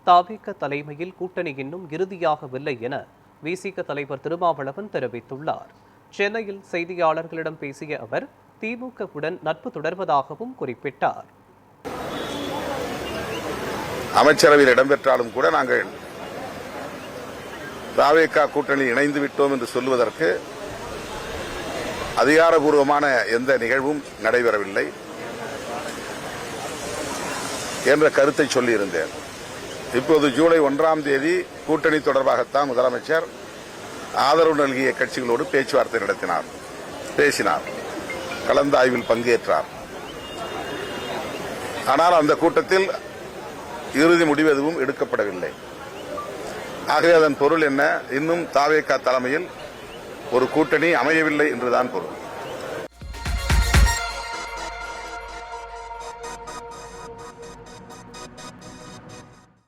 தவிக தலைமையில் கூட்டணி இன்னும் இறுதியாகவில்லை என விசிக தலைவர் திருமாவளவன் தெரிவித்துள்ளார். சென்னையில் செய்தியாளர்களிடம் பேசிய அவர் திமுகவுடன் நட்பு தொடர்வதாகவும் குறிப்பிட்டார். அமைச்சரவையில் இடம்பெற்றாலும் கூட நாங்கள் தவிக கூட்டணியில் இணைந்து விட்டோம் என்று சொல்வதற்கு அதிகாரபூர்வமான எந்த நிகழ்வும் நடைபெறவில்லை என்ற கருத்தை சொல்லியிருந்தேன். இப்போது ஜூலை 1ஆம் தேதி கூட்டணி தொடர்பாகத்தான் முதலமைச்சர் ஆதரவு நல்கிய கட்சிகளோடு பேச்சுவார்த்தை பேசினார், கலந்தாய்வில் பங்கேற்றார். ஆனால் அந்த கூட்டத்தில் இறுதி முடிவு எதுவும் எடுக்கப்படவில்லை. ஆகவே அதன் பொருள் என்ன? இன்னும் தவிக தலைமையில் ஒரு கூட்டணி அமையவில்லை என்றுதான் பொருள்.